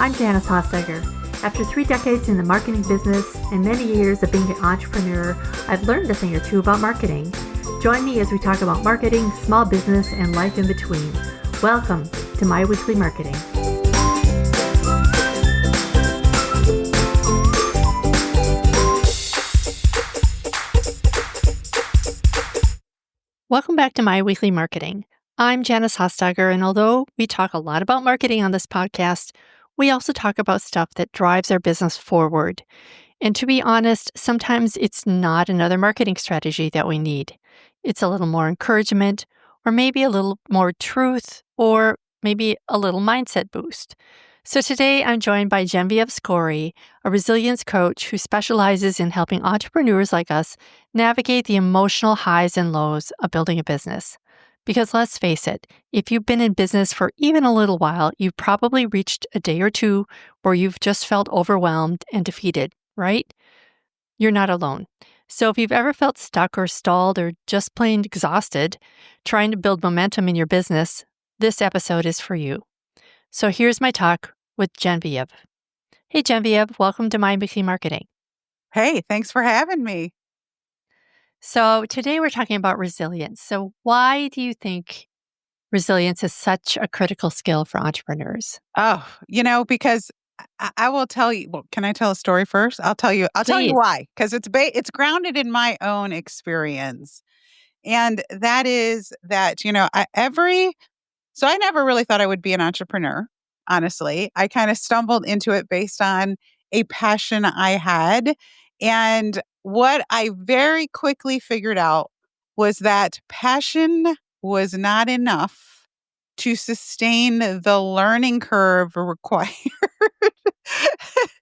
I'm Janice Hostegger. After 3 decades in the marketing business and many years of being an entrepreneur, I've learned a thing or two about marketing. Join me as we talk about marketing, small business, and life in between. Welcome to My Weekly Marketing. Welcome back to My Weekly Marketing. I'm Janice Hostegger, and although we talk a lot about marketing on this podcast, we also talk about stuff that drives our business forward. And to be honest, sometimes it's not another marketing strategy that we need. It's a little more encouragement, or maybe a little more truth, or maybe a little mindset boost. So today I'm joined by Genevieve Skory, a resilience coach who specializes in helping entrepreneurs like us navigate the emotional highs and lows of building a business. Because let's face it, if you've been in business for even a little while, you've probably reached a day or two where you've just felt overwhelmed and defeated, right? You're not alone. So if you've ever felt stuck or stalled or just plain exhausted trying to build momentum in your business, this episode is for you. So here's my talk with Genevieve. Hey, Genevieve, welcome to My Weekly Marketing. Hey, thanks for having me. So today we're talking about resilience. So why do you think resilience is such a critical skill for entrepreneurs? Oh, because I will tell you. Well, can I tell a story first? I'll tell you Please. why. Because it's grounded in my own experience, and that is that So I never really thought I would be an entrepreneur. Honestly, I kind of stumbled into it based on a passion I had, and what I very quickly figured out was that passion was not enough to sustain the learning curve required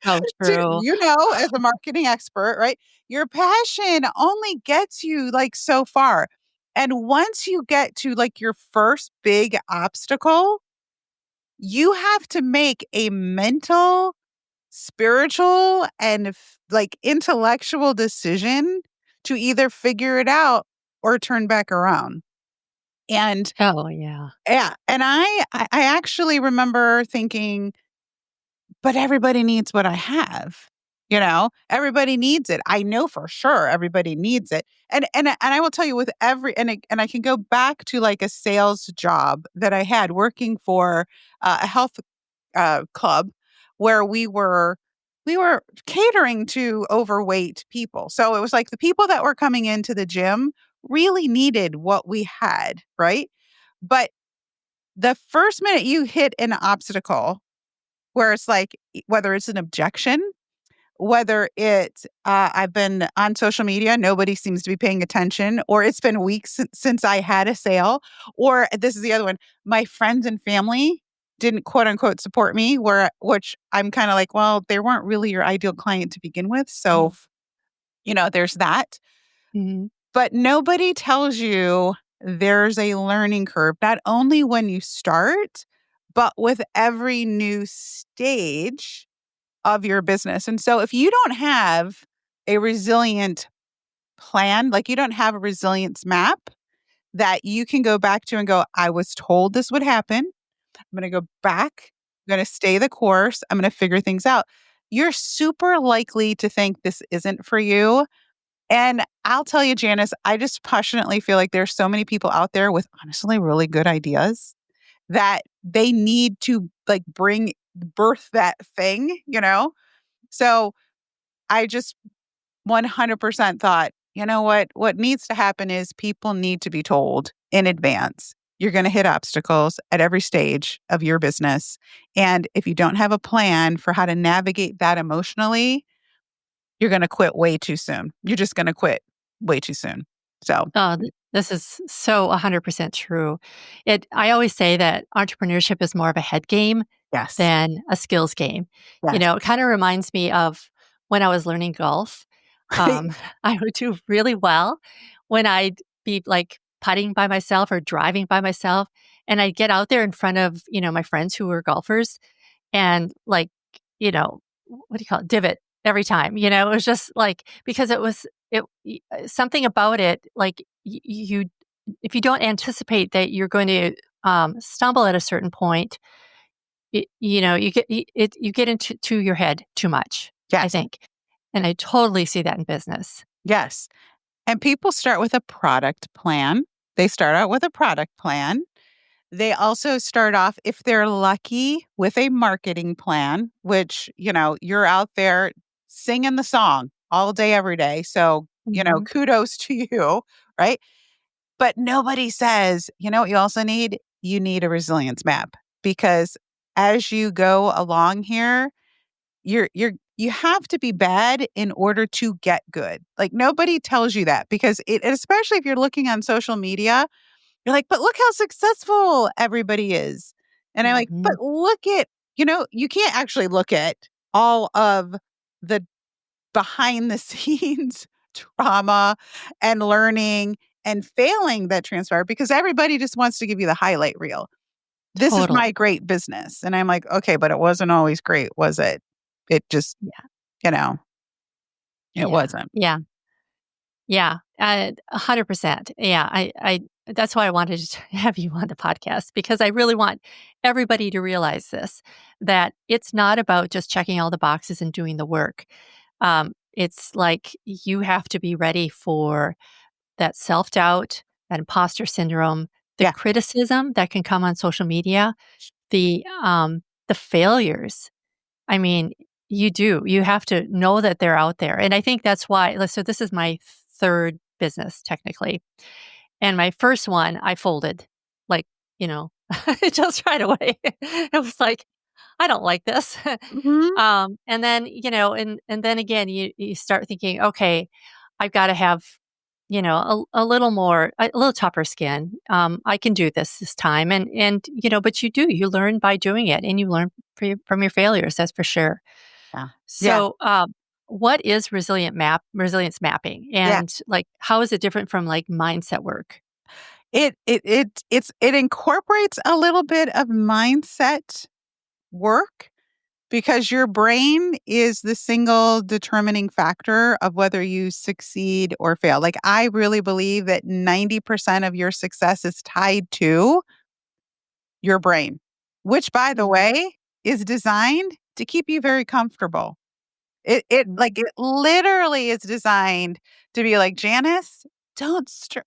Oh, to, true. as a marketing expert, right? Your passion only gets you like so far. And once you get to like your first big obstacle, you have to make a mental, spiritual, and like intellectual decision to either figure it out or turn back around. And Oh, yeah. yeah, and I actually remember thinking, but everybody needs what I have. Everybody needs it. I know for sure everybody needs it. And I will tell you with and I can go back to like a sales job that I had working for a health club where we were catering to overweight people. So it was like the people that were coming into the gym really needed what we had, right? But the first minute you hit an obstacle where it's like, whether it's an objection, whether it's, I've been on social media, nobody seems to be paying attention, or it's been weeks since I had a sale, or this is the other one, my friends and family didn't quote unquote support me, which I'm kind of like, well, they weren't really your ideal client to begin with. So, there's that. Mm-hmm. But nobody tells you there's a learning curve, not only when you start, but with every new stage of your business. And so if you don't have a resilient plan, like you don't have a resilience map that you can go back to and go, I was told this would happen. I'm going to go back. I'm going to stay the course. I'm going to figure things out. You're super likely to think this isn't for you. And I'll tell you, Janice, I just passionately feel like there's so many people out there with honestly really good ideas that they need to like birth that thing. So I just 100% thought, you know what needs to happen is people need to be told in advance. You're going to hit obstacles at every stage of your business. And if you don't have a plan for how to navigate that emotionally, you're going to quit way too soon. You're just going to quit way too soon. So, This is so 100% true. I always say that entrepreneurship is more of a head game yes. than a skills game. Yes. It kind of reminds me of when I was learning golf. Right. I would do really well when I'd be like putting by myself or driving by myself, and I'd get out there in front of, my friends who were golfers and like, what do you call it? Divot every time. It was just like, because something about it, like you, if you don't anticipate that you're going to stumble at a certain point, you get into your head too much, I Yes. think. And I totally see that in business. Yes. And people start with a product plan. They start out with a product plan. They also start off, if they're lucky, with a marketing plan, which, you're out there singing the song all day, every day. So, Mhm. kudos to you, right? But nobody says, what you also need? You need a resilience map because as you go along here, you have to be bad in order to get good. Like nobody tells you that because especially if you're looking on social media, you're like, but look how successful everybody is. And I'm like, but Mhm. look at, you can't actually look at all of the behind the scenes trauma and learning and failing that transpired because everybody just wants to give you the highlight reel. This is my Totally. great business. And I'm like, okay, but it wasn't always great, was it? It just, Yeah. you know, it Yeah. wasn't. Yeah. Yeah. 100%. Yeah. That's why I wanted to have you on the podcast because I really want everybody to realize this, that it's not about just checking all the boxes and doing the work. It's like you have to be ready for that self-doubt, that imposter syndrome, the Yeah. criticism that can come on social media, the failures. I mean, you do. You have to know that they're out there. And I think that's why so this is my 3rd business technically. And my first one, I folded, like, you know, just right away. It was like, I don't like this. Mhm. And then, and then again, you start thinking, okay, I've got to have, a little more, a little tougher skin. I can do this time, and but you learn by doing it, and you learn from your failures. That's for sure. Yeah. Yeah. So, what is resilience mapping, Yeah. and like how is it different from like mindset work? It incorporates a little bit of mindset work because your brain is the single determining factor of whether you succeed or fail. Like I really believe that 90% of your success is tied to your brain, which by the Mhm. way is designed to keep you very comfortable. It Mhm. literally is designed to be like, "Janice, don't stay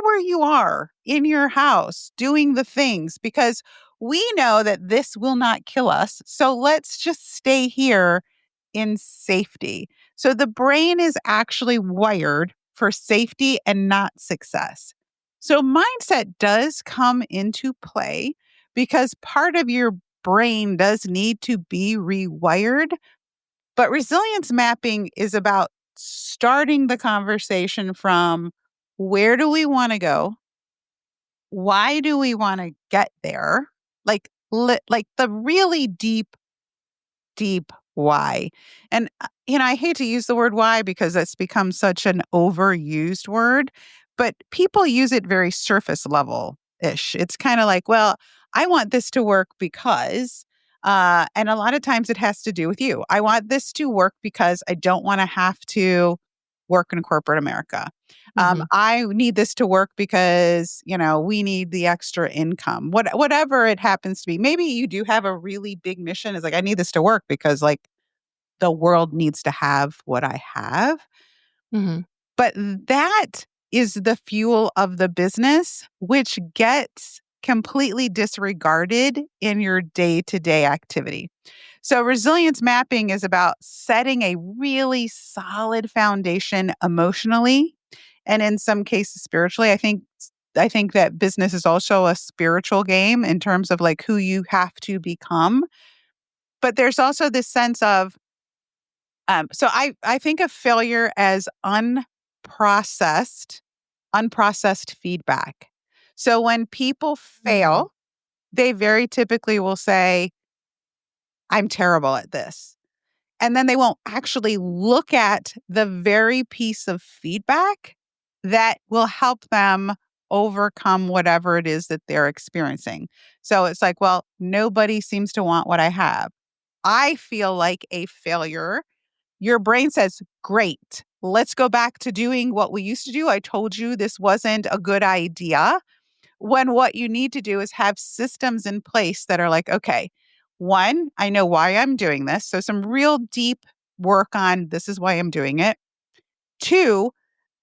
where you are in your house doing the things because we know that this will not kill us. So let's just stay here in safety." So the brain is actually wired for safety and not success. So mindset does come into play because part of your brain does need to be rewired, but resilience mapping is about starting the conversation from where do we want to go? Why do we want to get there? Like the really deep why. And I hate to use the word why because it's become such an overused word, but people use it very surface level ish. It's kind of like, well, I want this to work because and a lot of times it has to do with you. I want this to work because I don't want to have to work in corporate America. Mhm. I need this to work because, we need the extra income. Whatever it happens to be. Maybe you do have a really big mission. It's like, I need this to work because like the world needs to have what I have. Mhm. But that is the fuel of the business, which gets completely disregarded in your day to day activity. So, resilience mapping is about setting a really solid foundation emotionally and in some cases spiritually. I think that business is also a spiritual game in terms of like who you have to become. But there's also this sense of so I think of failure as unprocessed feedback. So when people Mm. fail, they very typically will say, "I'm terrible at this." And then they won't actually look at the very piece of feedback that will help them overcome whatever it is that they're experiencing. So it's like, well, nobody seems to want what I have. I feel like a failure. Your brain says, "Great. Let's go back to doing what we used to do. I told you this wasn't a good idea. when what you need to do is have systems in place that are like, okay, one, I know why I'm doing this. So some real deep work on this is why I'm doing it. Two,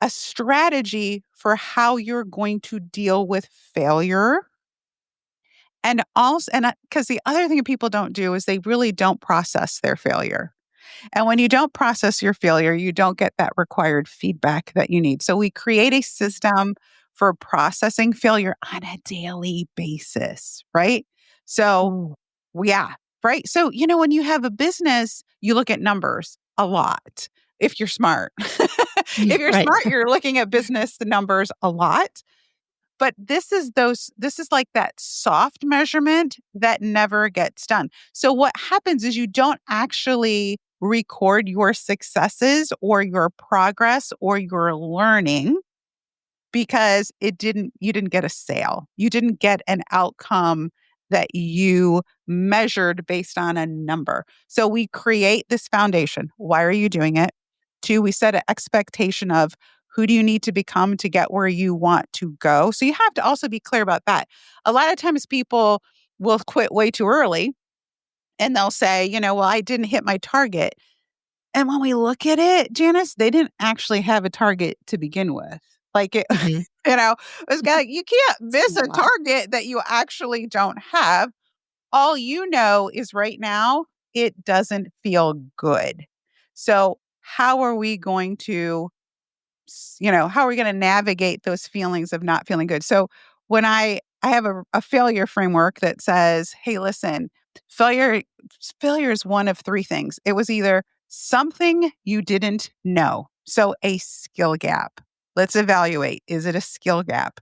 a strategy for how you're going to deal with failure. And also, and because the other thing people don't do is they really don't process their failure. And when you don't process your failure, you don't get that required feedback that you need. So we create a system for processing failure on a daily basis, right? So, Oh, yeah, right. So, when you have a business, you look at numbers a lot if you're smart. If you're right. smart, you're looking at business the numbers a lot. But this is like that soft measurement that never gets done. So what happens is you don't actually record your successes or your progress or your learning because you didn't get a sale. You didn't get an outcome that you measured based on a number. So we create this foundation. Why are you doing it? Two, we set an expectation of who do you need to become to get where you want to go. So you have to also be clear about that. A lot of times people will quit way too early and they'll say, well, I didn't hit my target. And when we look at it, Janice, they didn't actually have a target to begin with. Like it, Mhm. it's like you can't It's a miss a lot. target that you actually don't have. All you know is right now it doesn't feel good. So how are we going to how are we going to navigate those feelings of not feeling good? So when I have a failure framework that says, hey, listen, failure failure is one of three things. It was either something you didn't know. So a skill gap. Let's evaluate. Is it a skill gap?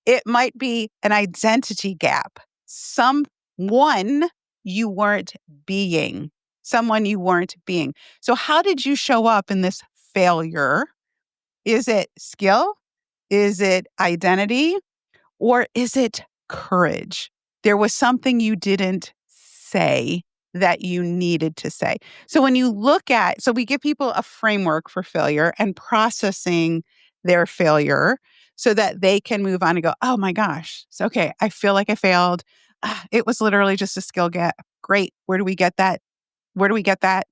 It might be an identity gap. Someone you weren't being. Someone you weren't being. So how did you show up in this failure? Is it skill? Is it identity? Or is it courage? There was something you didn't say that you needed to say. So when you look at, so we give people a framework for failure and processing their failure so that they can move on and go, oh my gosh, so okay, I feel like I failed. It was literally just a skill gap. Great. Where do we get that? Where do we get that?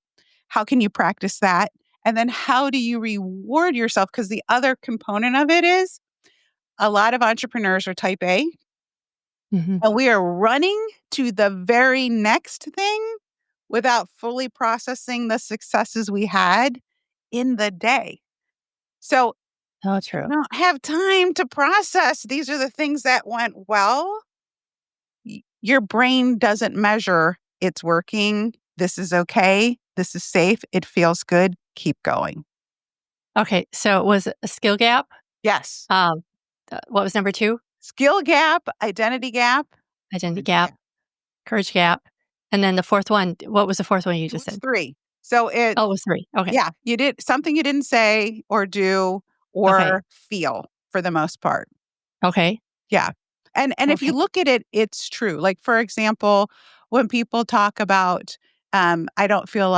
How can you practice that? And then how do you reward yourself? Because the other component of it is a lot of entrepreneurs are type A, Mhm. and we are running to the very next thing without fully processing the successes we had in the day. So So you true. don't have time to process. These are the things that went well. Your brain doesn't measure it's working. This is okay. This is safe. It feels good. Keep going. Okay, so it was a skill gap. Yes. What was number 2? Skill gap, identity gap, Identity courage gap, gap. courage gap, and then the 4th one, what was the 4th one you It just was said? 3. So it Oh, it was 3. Okay. yeah, you did something you didn't say or do Okay. or feel for the most part. Okay. Yeah. And if you Okay. look at it, it's true. Like, for example, when people talk about, I don't feel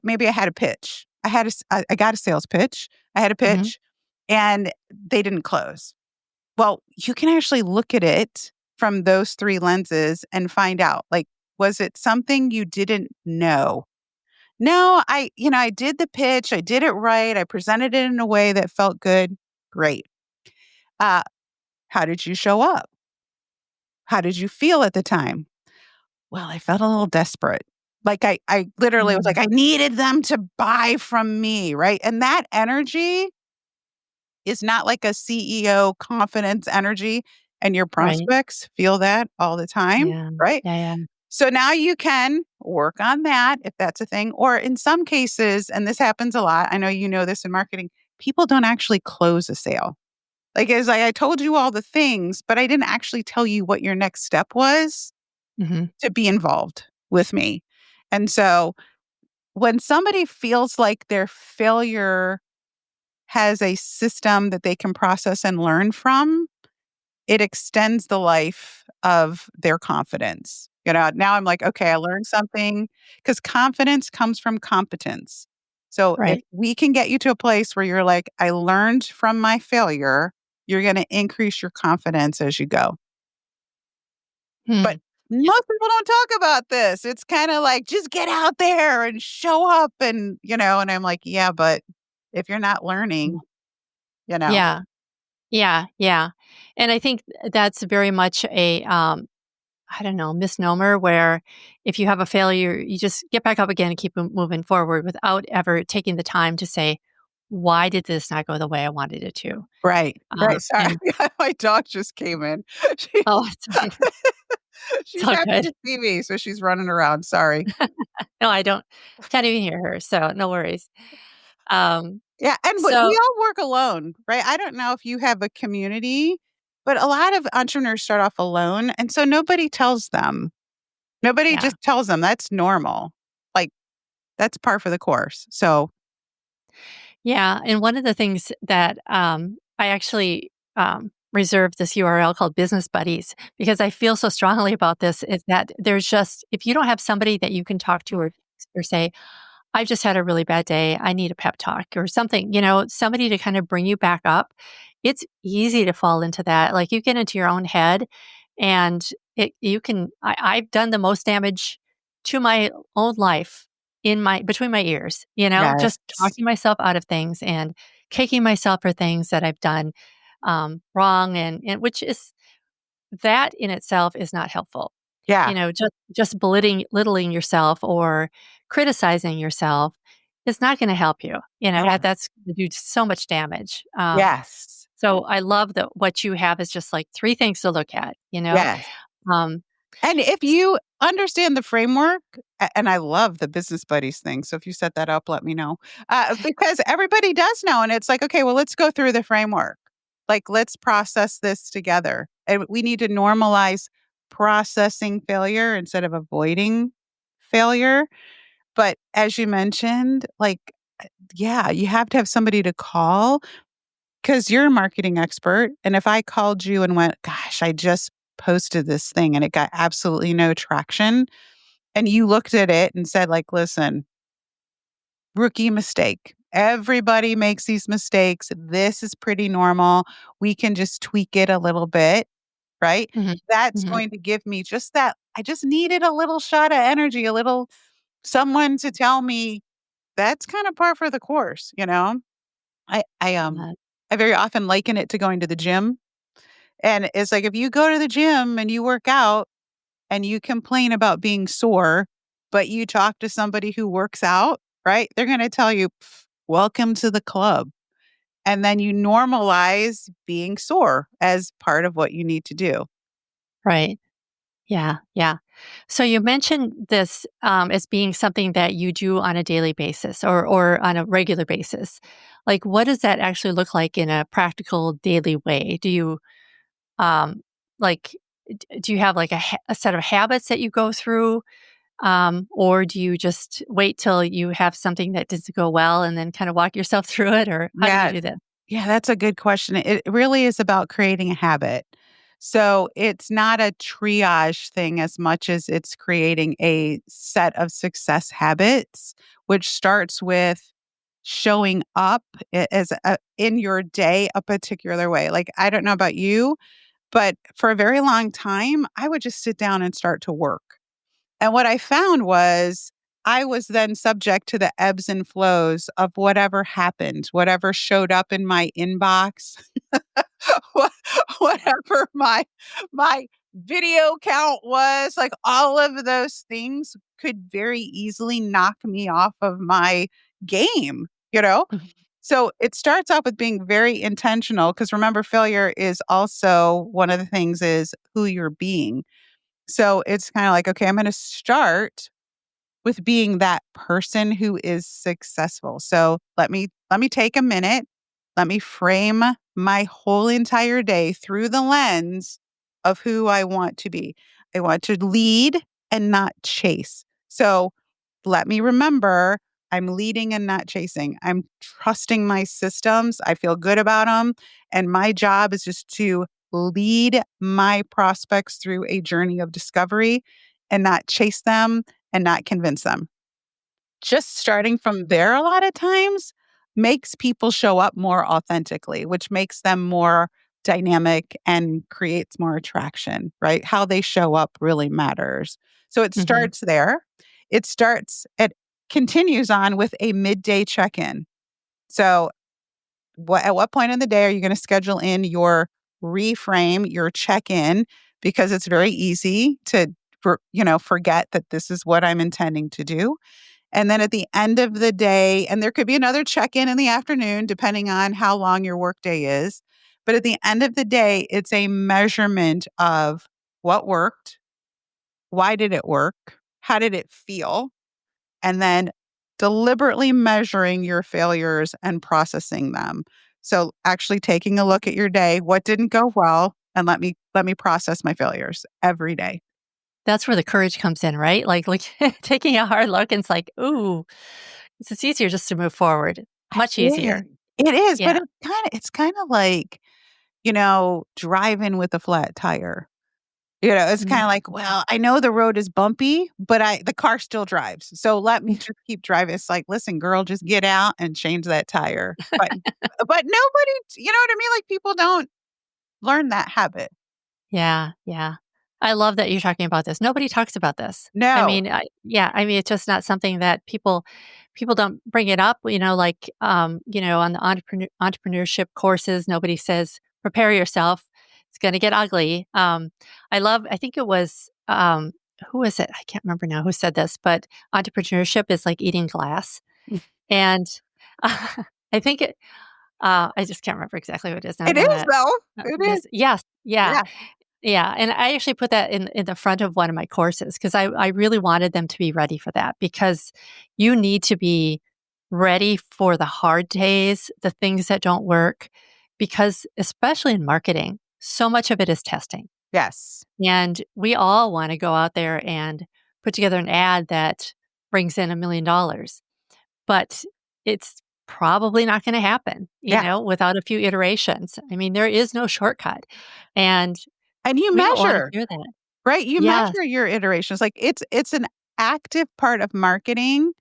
maybe I had a pitch. I got a sales pitch. I had a Mhm. pitch and they didn't close. Well, you can actually look at it from those 3 lenses and find out, like, was it something you didn't know? No, I did the pitch. I did it right. I presented it in a way that felt good. Great. Uh, how did you show up? How did you feel at the time? Well, I felt a little desperate. Like I literally was like, Mm, I needed them to buy from me. Right. And that energy is not like a CEO confidence energy. And your right. prospects feel that all the time. Yeah. Right. Yeah, yeah. So now you can work on that if that's a thing. Or in some cases, and this happens a lot, I know you know this in marketing, people don't actually close a sale. Like it's like I told you all the things, but I didn't actually tell you what your next step was Mhm. to be involved with me. And so when somebody feels like their failure has a system that they can process and learn from, it extends the life of their confidence. Now I'm like, okay, I learned something because confidence comes from competence. So if Right. we can get you to a place where you're like, I learned from my failure, You're going to increase your confidence as you go. But Hmm. most people don't talk about this. It's kind of like, just get out there and show up and, and I'm like, yeah, but if you're not learning, you know, Yeah. Yeah. Yeah. And I think that's very much a, I don't know, misnomer where if you have a failure, you just get back up again and keep moving forward without ever taking the time to say, why did this not go the way I wanted it to? right, right. Sorry. And My dog just came in. She, oh, it's she's all happy good. to see me, so she's running around. Sorry. No, I can't even hear her. So no worries. Um, Yeah, and we so all work alone, right? I don't know if you have a community, but a lot of entrepreneurs start off alone, and so nobody tells them. Nobody yeah. just tells them that's normal. Like, that's par for the course. So, Yeah, and one of the things that, I actually, reserved this URL called Business Buddies because I feel so strongly about this is that there's just if you don't have somebody that you can talk to or say, "I've just had a really bad day, I need a pep talk," or something, somebody to kind of bring you back up, it's easy to fall into that, like, you get into your own head, and I've done the most damage to my own life in my between my ears, yes. just talking myself out of things and kicking myself for things that I've done, wrong and which is that in itself is not helpful. Yeah. Just belittling yourself or criticizing yourself is not gonna help you, Yeah. that's gonna do so much damage, Yes. so I love that what you have is just, like, 3 things to look at, Yes. um, And if s you understand the framework, and I love the business buddies thing, so if you set that up, let me know. Because everybody does know, and it's like, okay, well, let's go through the framework. Like, let's process this together. And we need to normalize processing failure instead of avoiding failure. But as you mentioned, like, yeah, you have to have somebody to call because you're a marketing expert. And if I called you and went, gosh, I just posted this thing and it got absolutely no traction, and you looked at it and said, like, listen, rookie mistake. Everybody makes these mistakes. This is pretty normal. We can just tweak it a little bit, right? Mhm, That's mhm, going to give me just that. I just needed a little shot of energy, a little someone to tell me that's kind of par for the course, I I um uh, I very often liken it to going to the gym. And it's like if you go to the gym and you work out and you complain about being sore, but you talk to somebody who works out, right? They're going to tell you, "Pff, welcome to the club." And then you normalize being sore as part of what you need to do. right. Yeah, yeah. So you mentioned this, as being something that you do on a daily basis or on a regular basis. Like, what does that actually look like in a practical daily way? Do you, um, like, do you have like a set of habits that you go through? Or do you just wait till you have something that doesn't go well and then kind of walk yourself through it? Or how do you Yeah. do that? Yeah, that's a good question. It really is about creating a habit. So it's not a triage thing as much as it's creating a set of success habits, which starts with showing up in your day a particular way. Like, I don't know about you, but for a very long time, I would just sit down and start to work. And what I found was I was then subject to the ebbs and flows of whatever happened, whatever showed up in my inbox, what whatever my video count was, like, all of those things could very easily knock me off of my game, you know? Mhm. So it starts off with being very intentional because remember, failure is also one of the things is who you're being. So it's kinda like, okay, I'm gonna start with being that person who is successful. So let me take a minute. Let me frame my whole entire day through the lens of who I want to be. I want to lead and not chase. So let me remember I'm leading and not chasing. I'm trusting my systems. I feel good about them. And my job is just to lead my prospects through a journey of discovery and not chase them and not convince them. Just starting from there a lot of times makes people show up more authentically, which makes them more dynamic and creates more attraction, right? How they show up really matters. So it Hmm. starts there. It continues on with a midday check-in. So at what point in the day are you going to schedule in your reframe, your check-in? Because it's very easy to forget that this is what I'm intending to do. And then at the end of the day, and there could be another check-in in the afternoon, depending on how long your workday is. But at the end of the day, it's a measurement of what worked, why did it work, how did it feel, and then deliberately measuring your failures and processing them. So actually taking a look at your day, what didn't go well, and let me process my failures every day. That's where the courage comes in, right? Like taking a hard look and it's like, ooh, it's easier just to move forward. Much It easier. is. It is, but Yeah. it's kind of like, driving with a flat tire. It's Mm. kind of like, well, I know the road is bumpy, but the car still drives. So let me just keep driving. It's like, listen, girl, just get out and change that tire. But nobody, you know what I mean? Like people don't learn that habit. Yeah, yeah. I love that you're talking about this. Nobody talks about this. I No. mean, I mean, it's just not something that people don't bring it up, like, on the entrepreneurship courses, nobody says, "Prepare yourself. It's gonna get ugly." I think it was, who was it? I can't remember now who said this, but entrepreneurship is like eating glass. And, I think I just can't remember exactly what it is now. I It don't is wanna though. It is. just yes, yeah. Yeah. Yeah, and I actually put that in the front of one of my courses because I really wanted them to be ready for that because you need to be ready for the hard days, the things that don't work, because especially in marketing, so much of it is testing. Yes. And we all want to go out there and put together an ad that brings in $1 million, but it's probably not going to happen, Yeah. without a few iterations. I mean, there is no shortcut. And And you we don't wanna measure, hear that. right? You Yes. measure your iterations. Like it's an active part of marketing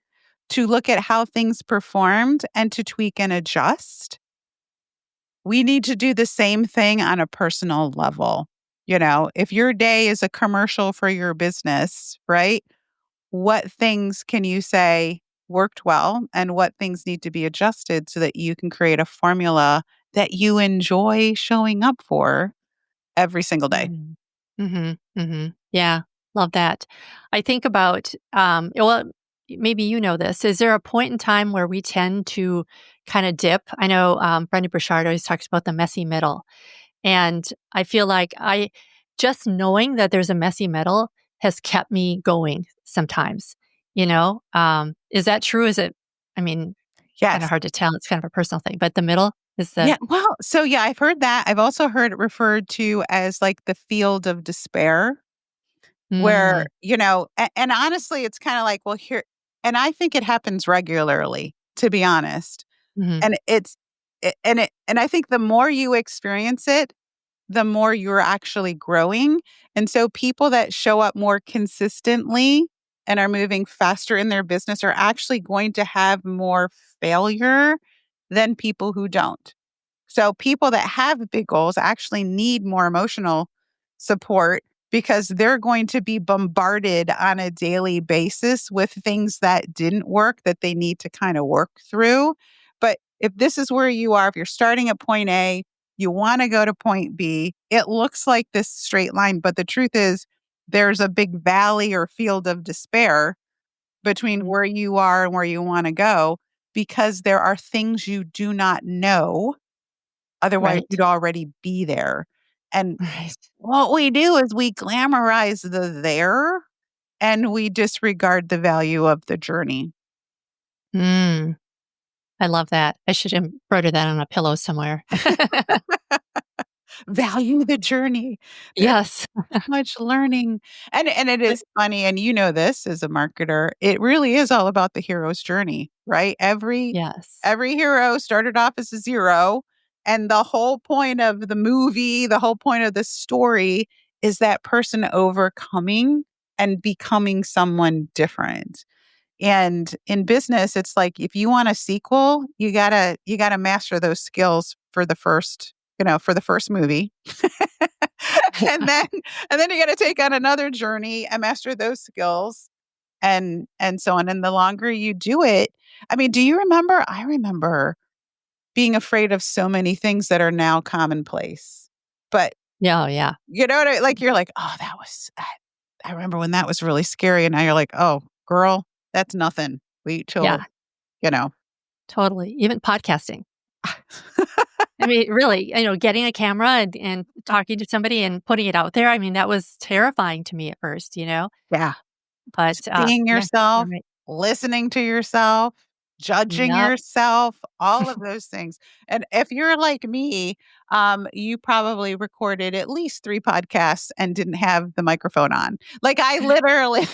to look at how things performed and to tweak and adjust. We need to do the same thing on a personal level. If your day is a commercial for your business, right? What things can you say worked well and what things need to be adjusted so that you can create a formula that you enjoy showing up for every single day? Mhm. Mhm, mhm. Yeah, love that. I think about, maybe you know this. Is there a point in time where we tend to kinda dip? I know, Brendon Burchard always talks about the messy middle, and I feel like I just knowing that there's a messy middle has kept me going sometimes, Is that true? I mean, kinda Yes. hard to tell, it's kind of a personal thing, but the middle is the Yeah. Well, so yeah, I've heard that. I've also heard it referred to as like the field of despair, where, Mm, and honestly, it's kind of like, well, here, and I think it happens regularly, to be honest. mhm, And and I think the more you experience it, the more you're actually growing. And so people that show up more consistently and are moving faster in their business are actually going to have more failure than people who don't. So people that have big goals actually need more emotional support because they're going to be bombarded on a daily basis with things that didn't work that they need to kind of work through. But if this is where you are, if you're starting at point A, you want to go to point B, it looks like this straight line, but the truth is there's a big valley or field of despair between mm, where you are and where you want to go because there are things you do not know. Otherwise, right, you'd already be there. And right. what we do is we glamorize the there and we disregard the value of the journey. Mm, I love that. I should embroider that on a pillow somewhere. Value the journey. There's Yes. much learning. And it is funny, and you know this as a marketer, it really is all about the hero's journey, right? Yes. Every hero started off as a zero. And the whole point of the movie, the whole point of the story is that person overcoming and becoming someone different. And in business, it's like if you want a sequel, you gotta master those skills for the first for the first movie. and then you got to take on another journey and master those skills and so on. And the longer you do it, I mean, do you remember? I remember being afraid of so many things that are now commonplace. But Yeah, yeah, you know what like you're like, oh, I remember when that was really scary. And now you're like, oh, girl, that's nothing. Wait till, yeah, you know. totally. Even podcasting. I mean, really, getting a camera and talking to somebody and putting it out there. I mean, that was terrifying to me at first, Yeah. but Seeing yeah, you're yourself, right. listening to yourself, judging Yep. yourself, all of those things. And if you're like me, you probably recorded at least 3 podcasts and didn't have the microphone on. Like I literally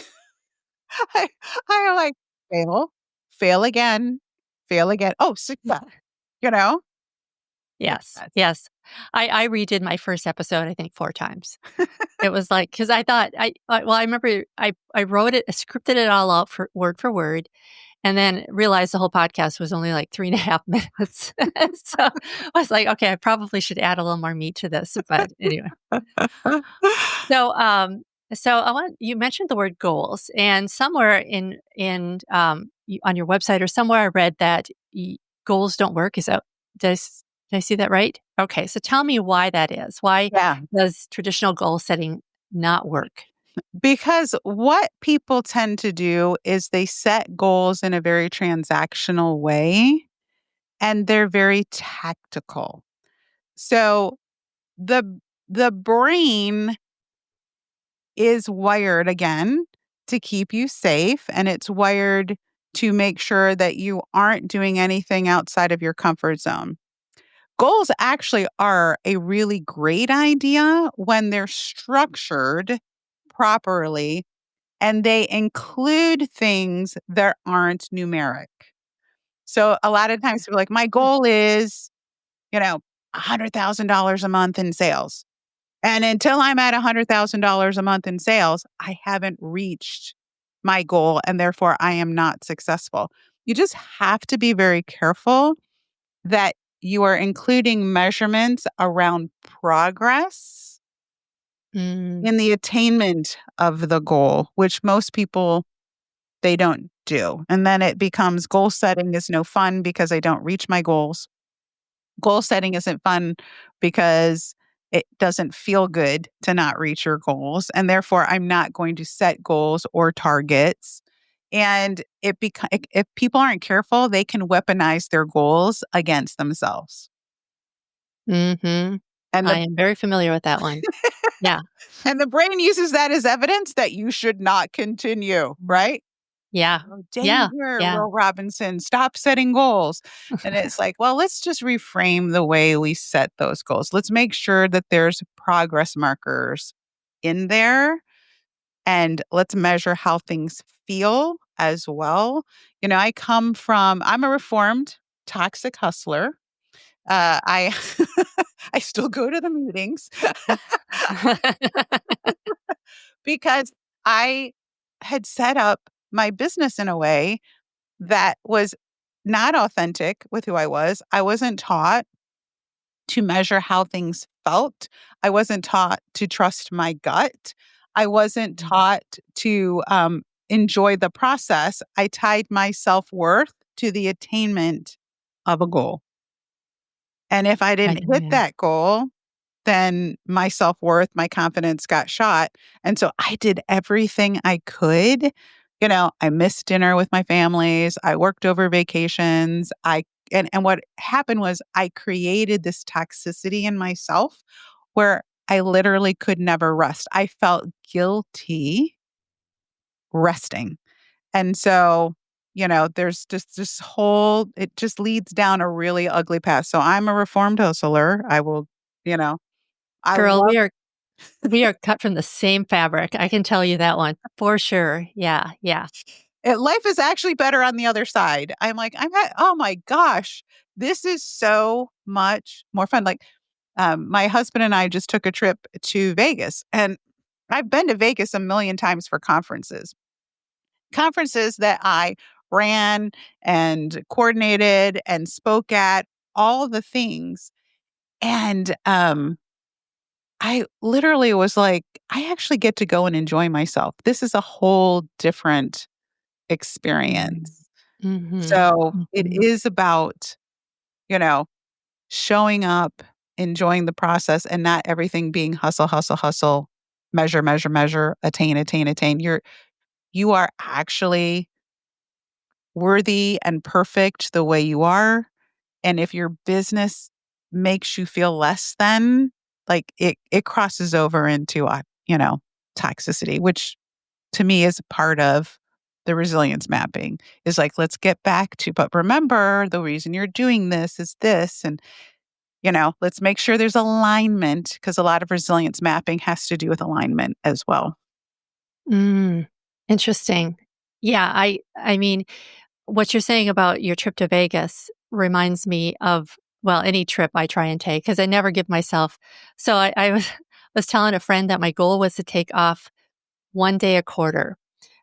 I I'm like, fail, fail again, fail again. Oh, success, you know? Yes, Success. yes. I redid my first episode, I think 4 times. It was like because I thought I remember I wrote it, I scripted it all out for word, and then realized the whole podcast was only like 3.5 minutes. So, I was like, "Okay, I probably should add a little more meat to this," but anyway. So, you mentioned the word goals, and somewhere on your website or somewhere I read that goals don't work. Did I, s- did I see that right? Okay, so tell me why that is. Why Yeah. does traditional goal setting not work? Because what people tend to do is they set goals in a very transactional way and they're very tactical. So the the brain is wired again to keep you safe and it's wired to make sure that you aren't doing anything outside of your comfort zone. Goals actually are a really great idea when they're structured properly and they include things that aren't numeric. So a lot of times people are like, my goal is, $100,000 a month in sales. And until I'm at $100,000 a month in sales, I haven't reached my goal and therefore I am not successful. You just have to be very careful that you are including measurements around progress Mm, in the attainment of the goal, which most people they don't do. And then it becomes goal setting is no fun because I don't reach my goals. Goal setting isn't fun because it doesn't feel good to not reach your goals. And therefore, I'm not going to set goals or targets. And if people aren't careful, they can weaponize their goals against themselves. mhm. And I the am very familiar with that one. Yeah. and the brain uses that as evidence that you should not continue, Mhm. right? Yeah. Oh, Yeah. danger, Yeah. Will Robinson, stop setting goals. And it's like, well, let's just reframe the way we set those goals. Let's make sure that there's progress markers in there and let's measure how things feel as well. I'm a reformed toxic hustler. I I still go to the meetings because I had set up my business in a way that was not authentic with who I was. I wasn't taught to measure how things felt. I wasn't taught to trust my gut. I wasn't Mm, taught to enjoy the process. I tied my self worth to the attainment of a goal. And if I right, didn't hit yeah. that goal, then my self-worth, my confidence got shot. And so I did everything I could. I missed dinner with my families. I worked over vacations. And what happened was I created this toxicity in myself where I literally could never rest. I felt guilty resting. And so, there's just this whole it just leads down a really ugly path. So I'm a reformed hustler. I will, you know, I Girl, love we are cut from the same fabric. I can tell you that one for sure. Yeah, yeah. it. Life is actually better on the other side. I'm like, oh my gosh, this is so much more fun. Like, my husband and I just took a trip to Vegas, and I've been to Vegas a million times for conferences that I ran and coordinated and spoke at, all the things. And I literally was like, I actually get to go and enjoy myself. This is a whole different Mm. experience. Mhm. So it Mhm. is about, you know, showing up, enjoying the process, and not everything being hustle, hustle, hustle, measure, measure, measure, attain, attain, attain. You are actually worthy and perfect the way you are. And if your business makes you feel less than, like it crosses over into toxicity, which to me is a part of the resilience mapping. Is like, let's get back to, but remember the reason you're doing this is this. And let's make sure there's alignment, because a lot of resilience mapping has to do with alignment as well. Mm. Interesting. Yeah, I mean, what you're saying about your trip to Vegas reminds me of, well, any trip I try and take because I never give myself. So I was was telling a friend that my goal was to take off 1 day a quarter.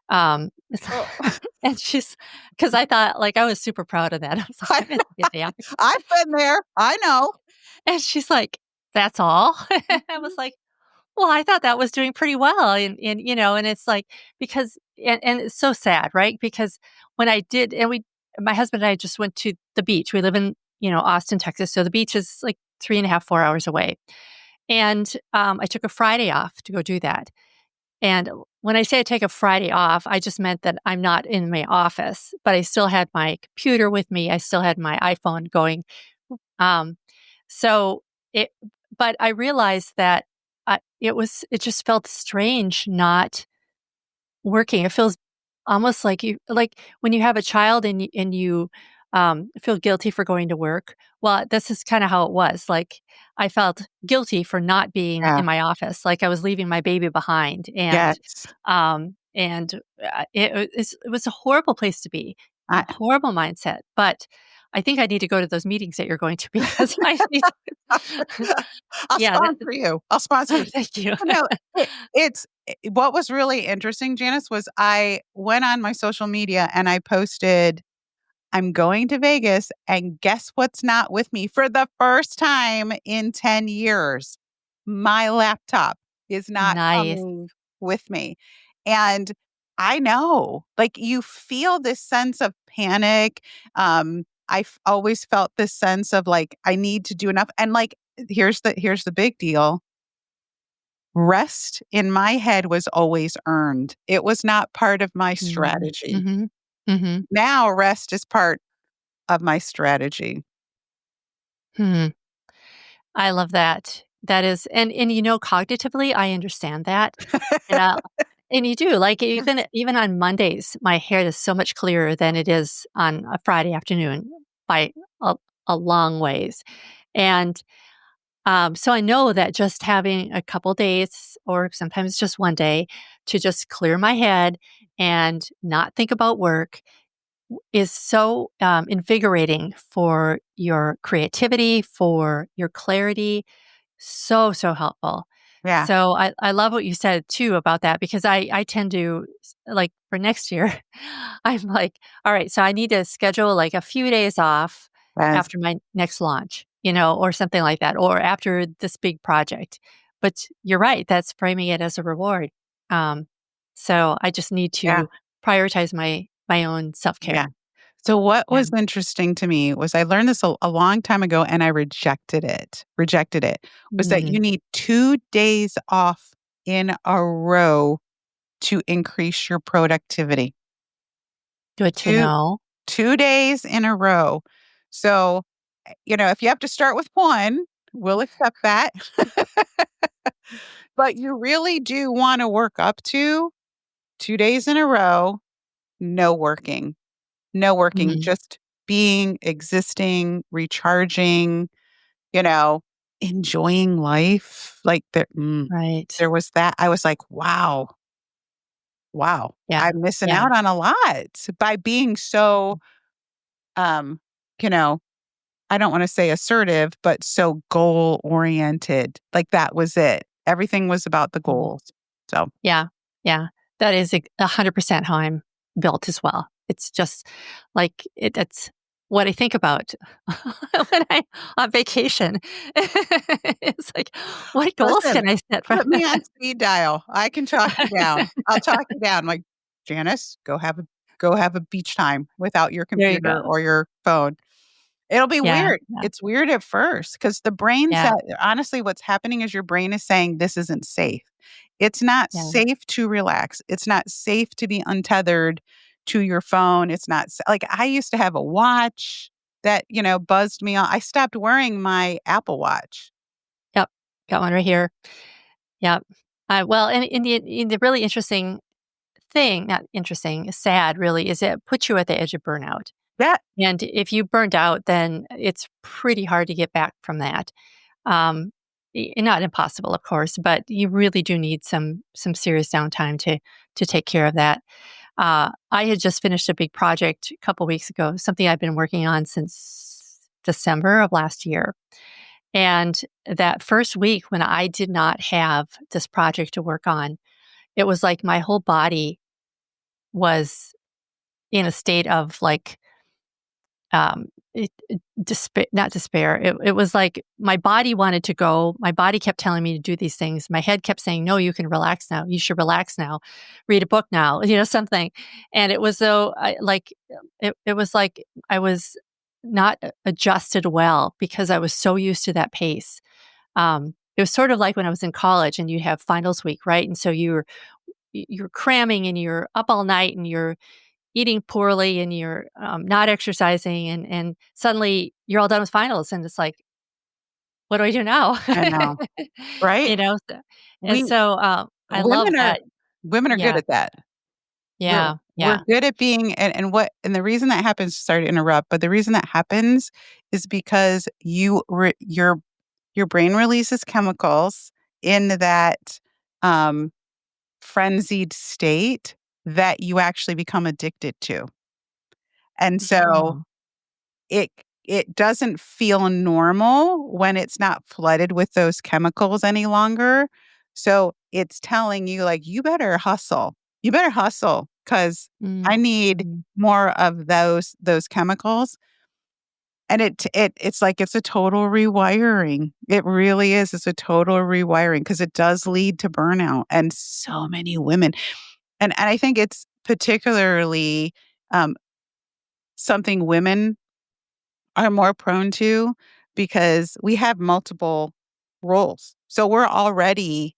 Um, Oh, and she's because I thought like I was super proud of that. I was like, I, I'm gonna take a day off. I've been there. I know. And she's like, "That's all?" I was Mhm. like, "Well, I thought that was doing pretty well." And and it's like because and it's so sad, right? Because when I did and we my husband and I just went to the beach. We live in, Austin, Texas, so the beach is like 3.5, 4 hours away. And, I took a Friday off to go do that. And when I say I take a Friday off, I just meant that I'm not in my office, but I still had my computer with me. I still had my iPhone going. Um, so it, but I realized that it just felt strange not working. It feels almost like like when you have a child and you feel guilty for going to work. Well, this is kind of how it was. Like I felt guilty for not being Yeah. in my office, like I was leaving my baby behind, Yes. it was a horrible place to be, a I, horrible mindset. But I think I need to go to those meetings that you're going to because I need. I'll Yeah, that, sponsor you. I'll sponsor you. thank you. You know, what was really interesting, Janice, was I went on my social media and I posted, I'm going to Vegas, and guess what's not with me for the first time in 10 years? My laptop is not Nice. coming with me. And I know, like, you feel this sense of panic. I've always felt this sense of like, I need to do enough. And like, here's the big deal. Rest in my head was always earned. It was not part of my Mm, strategy. mhm, mhm. Now rest is part of my strategy. Hmm. I love that. That is and cognitively, I understand that, and, and you do, like, even on Mondays, my head is so much clearer than it is on a Friday afternoon by a a long ways, and, so I know that just having a couple days or sometimes just 1 day to just clear my head and not think about work is so, invigorating for your creativity, for your clarity, so, so helpful. Yeah. So I love what you said too about that because I tend to like for next year, I'm like, all right, so I need to schedule like a few days off Yes. after my next launch, or something like that, or after this big project. But you're right, that's framing it as a reward. Um, so I just need Yeah. to prioritize my own self Yeah. care. So what Yeah. was interesting to me was I learned this a long time ago and I rejected it. Rejected it. Was that Mm, you need 2 days off in a row to increase your productivity. good to 2 know. 2 days in a row. So, if you have to start with 1, we'll accept that. But you really do wanna work up to 2 days in a row, no working. No working, Mm, just being, existing, recharging, you know, enjoying life. Like, right. there was that. I was like, "Wow, wow, Yeah. I'm missing Yeah. out on a lot by being so, um, you know, I don't wanna say assertive, but so goal-oriented." Like, that was it. Everything was about the Mhm. goals. So, Yeah, yeah. That is 100% how I'm built as well. It's just like it's what I think about when I'm on vacation. It's like, what goals Listen, can I set for put me on speed dial. I can talk you down. I'll talk you down. Like, "Janice, go have a beach time without your There you computer go. or your phone." It'll be Yeah, weird. yeah, It's weird at first because the brain yeah, said honestly, what's happening is your brain is saying, "This isn't safe." It's not yeah. safe to relax. It's not safe to be untethered to your phone. It's not s like, I used to have a watch that, buzzed me I stopped wearing my Apple Watch. Yep, got one right here. Yep. Well, and in the really interesting thing, not interesting, sad really, is it puts you at the edge of burnout. That And if you burned out, then it's pretty hard to get back from that. Um, not impossible, of course, but you really do need some serious downtime to take care of that. I had just finished a big project a couple weeks ago, something I've been working on since December of last year. And that first week when I did not have this project to work on, it was like my whole body was in a state of like not despair. It was like my body wanted to go. My body kept telling me to do these things. My head kept saying, "No, you can relax now. You should relax now. Read a book now." Something. And it was though, it was like I was not adjusted well because I was so used to that pace. It was sort of like when I was in college and you have finals week, right? And so you're cramming and you're up all night and you're eating poorly and you're not exercising and suddenly you're all done with finals and it's like, what do I do now? I know, right? you know, so, and We so I love women are that. women are good Yeah, at that. We're yeah, we're yeah. good at being and the reason that happens sorry to interrupt, but the reason that happens is because your brain releases chemicals in that, um, frenzied state that you actually become addicted to. And so Mm, it it doesn't feel normal when it's not flooded with those chemicals any longer. So it's telling you like, "You better hustle. You better hustle because mm, I need mm, more of those chemicals." And it's like it's a total rewiring. It really is. It's a total rewiring because it does lead to burnout, and so many women and I think it's particularly, um, something women are more prone to because we have multiple roles. So we're already,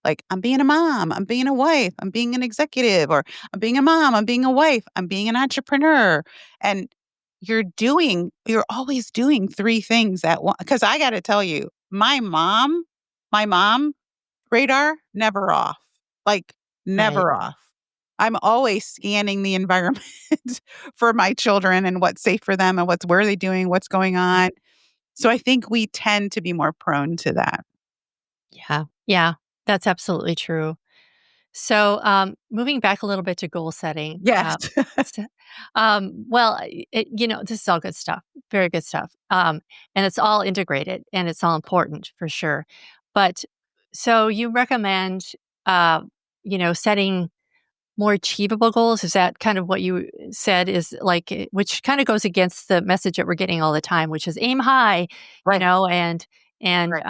like, I'm being a mom, I'm being a wife, I'm being an executive, or I'm being a mom, I'm being a wife, I'm being an entrepreneur. And you're always doing three things at once. Because I got to tell you, my mom radar never off, like right. never off. I'm always scanning the environment for my children and what's safe for them and where are they doing, what's going on. So I think we tend to be more prone to that. Yeah, yeah. That's absolutely true. So, moving back a little bit to goal setting, Yes. s well, this is all good stuff, very good stuff, and it's all integrated, and it's all important for sure. But so you recommend, uh, setting more achievable goals? Is that kind of what you said is like, which kind of goes against the message that we're getting all the time, which is aim high, Right. and Right.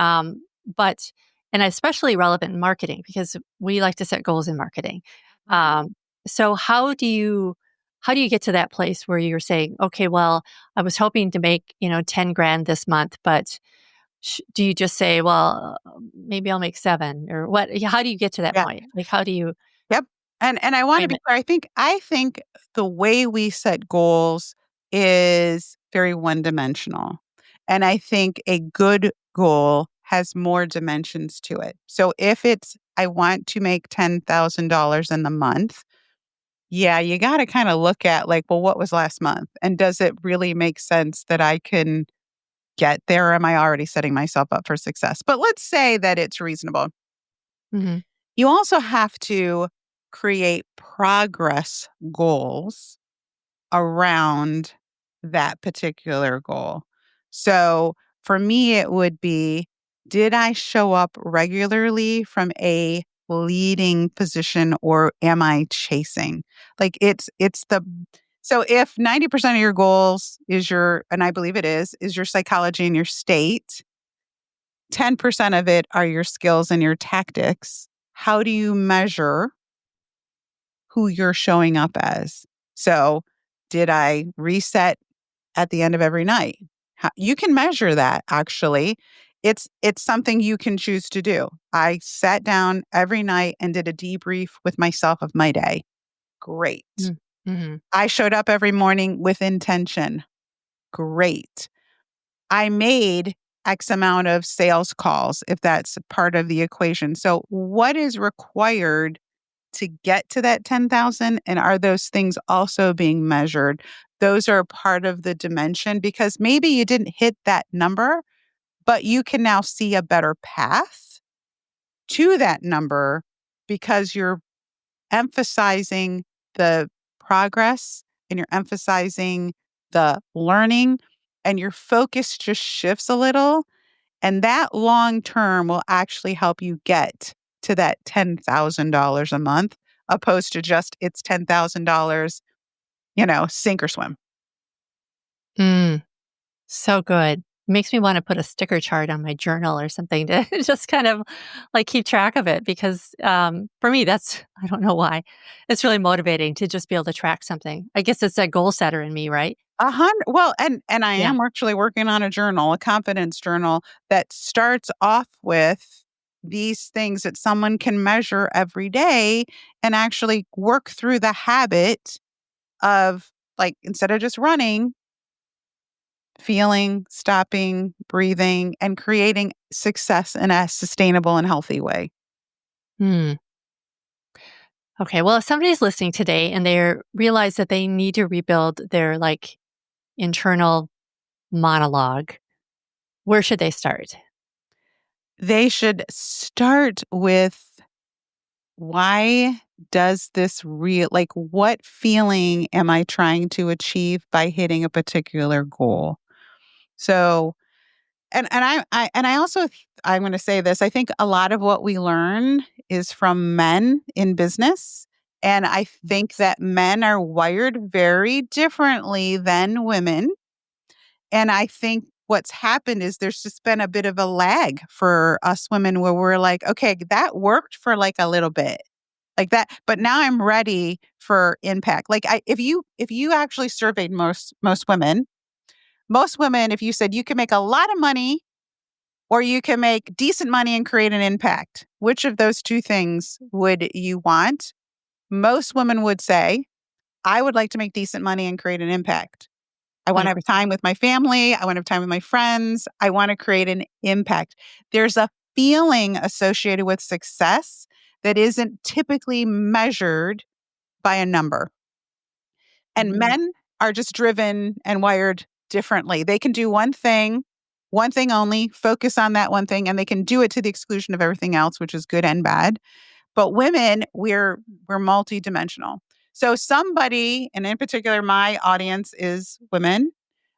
but and especially relevant in marketing because we like to set goals in marketing. Mhm. Um, so how do you get to that place where you're saying, okay, well, I was hoping to make 10 grand this month, but do you just say, well, maybe I'll make seven or what? How do you get to that Yeah. point? Like, how do you Yep. And I wanna frame be it? clear, I think the way we set goals is very one-dimensional, and I think a good goal has more dimensions to it. So if it's, "I want to make $10,000 in the month," yeah, you gotta kinda look at, like, "Well, what was last month? And does it really make sense that I can get there, or am I already setting myself up for success?" But let's say that it's reasonable. Mhm. You also have to create progress goals around that particular goal. So for me, it would be, did I show up regularly from a leading position or am I chasing? Like it's the So if 90% of your goals is and I believe it is your psychology and your state, 10% of it are your skills and your tactics. How do you measure who you're showing up as? So did I reset at the end of every night? You can measure that actually. It's something you can choose to do. I sat down every night and did a debrief with myself of my day. Great. Mm-hmm. I showed up every morning with intention. Great. I made X amount of sales calls if that's part of the equation. So what is required to get to that 10,000, and are those things also being measured? Those are part of the dimension because maybe you didn't hit that number, but you can now see a better path to that number because you're emphasizing the progress and you're emphasizing the learning and your focus just shifts a little. And that long term will actually help you get to that $10,000 a month, opposed to just it's $10,000, sink or swim. Mm, so good. Makes me want to put a sticker chart on my journal or something to just kind of like keep track of it because for me, I don't know why. It's really motivating to just be able to track something. I guess it's that goal setter in me, right? 100. Well, and I Yeah. am actually working on a journal, a confidence journal that starts off with these things that someone can measure every day and actually work through the habit of, like, instead of just running, feeling, stopping, breathing, and creating success in a sustainable and healthy way. Hmm. Okay. Well, if somebody's listening today and they realize that they need to rebuild their like internal monologue, where should they start? They should start with, why does this like, what feeling am I trying to achieve by hitting a particular goal? So, and I also, I'm going to say this, I think a lot of what we learn is from men in business. And I think that men are wired very differently than women. And I think what's happened is there's just been a bit of a lag for us women where we're like, okay, that worked for like a little bit. Like that, but now I'm ready for impact. Like, if you actually surveyed most women, if you said you can make a lot of money or you can make decent money and create an impact, which of those two things would you want? Most women would say, I would like to make decent money and create an impact. I want to have 100%. time with my family. I want to have time with my friends. I want to create an impact. There's a feeling associated with success that isn't typically measured by a number. And Mhm. men are just driven and wired differently. They can do one thing only, focus on that one thing, and they can do it to the exclusion of everything else, which is good and bad. But women, we're multidimensional. So somebody, and in particular, my audience is women.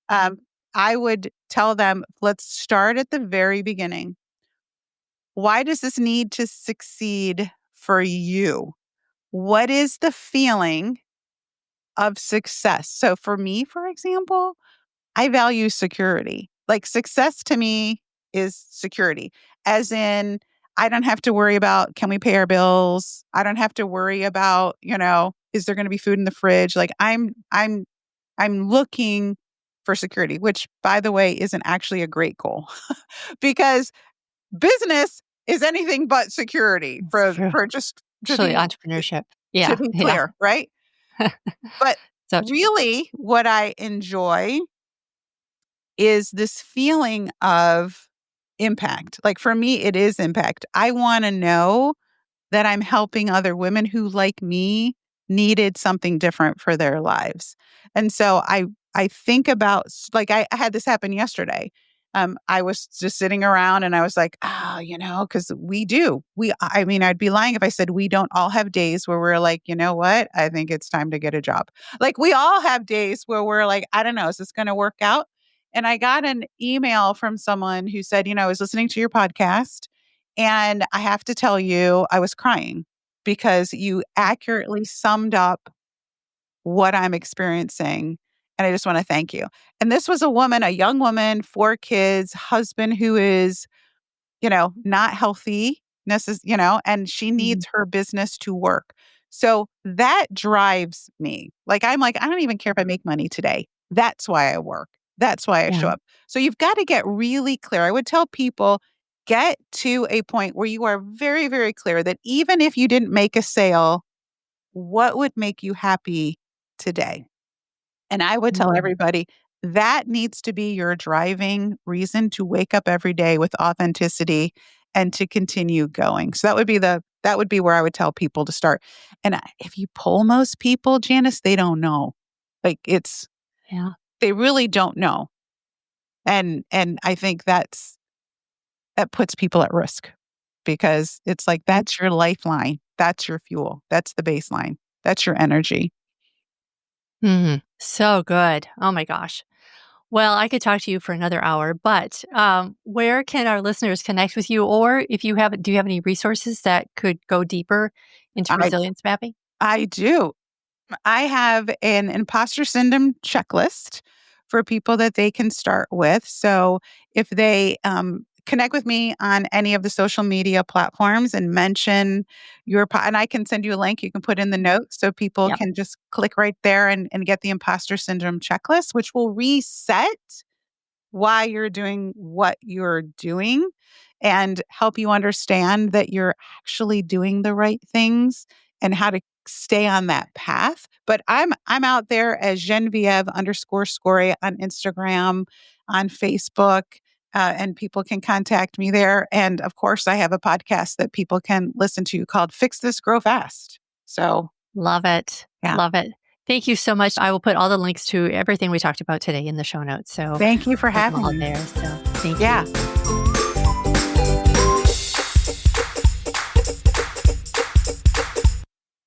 Um, I would tell them, let's start at the very beginning. Why does this need to succeed for you? What is the feeling of success? So for me, for example, I value security. Like, success to me is security, as in, I don't have to worry about, can we pay our bills? I don't have to worry about, is there going to be food in the fridge? Like, I'm looking for security, which, by the way, isn't actually a great goal because business is anything but security, It's for true. just Especially entrepreneurship. to Yeah. be Yeah. clear, right? But So true. really, what I enjoy is this feeling of impact. Like, for me, it is impact. I want to know that I'm helping other women who, like me, needed something different for their lives. And so I think about, like, I had this happen yesterday. I was just sitting around and I was like, oh, because I mean, I'd be lying if I said we don't all have days where we're like, you know what? I think it's time to get a job. Like, we all have days where we're like, I don't know, is this going to work out? And I got an email from someone who said, I was listening to your podcast and I have to tell you, I was crying because you accurately summed up what I'm experiencing. And I just want to thank you. And this was a woman, a young woman, 4 kids, husband who is, not healthy, and she Mhm. needs her business to work. So that drives me. I'm like, I don't even care if I make money today. That's why I work. That's why I Yeah. show up. So you've got to get really clear. I would tell people, get to a point where you are very, very clear that even if you didn't make a sale, what would make you happy today? And I would tell Mhm. everybody that needs to be your driving reason to wake up every day with authenticity and to continue going. So that would be where I would tell people to start. And if you poll most people, Janice, they don't know. It's Yeah. they really don't know. And I think that puts people at risk because it's like that's your lifeline. That's your fuel. That's the baseline. That's your energy. Mhm. So good. Oh my gosh. Well, I could talk to you for another hour, but where can our listeners connect with you? Or if you have, do you have any resources that could go deeper into I resilience mapping? I do. I have an imposter syndrome checklist for people that they can start with. So if they connect with me on any of the social media platforms and mention and I can send you a link you can put in the notes so people Yep. can just click right there and get the imposter syndrome checklist, which will reset why you're doing what you're doing and help you understand that you're actually doing the right things and how to stay on that path. But I'm out there as Genevieve_Skory on Instagram, on Facebook, and people can contact me there. And of course, I have a podcast that people can listen to called Fix This, Grow Fast. So Love it. yeah, Love it. Thank you so much. I will put all the links to everything we talked about today in the show notes. So thank you for put them having all me. there. So thank Yeah. you.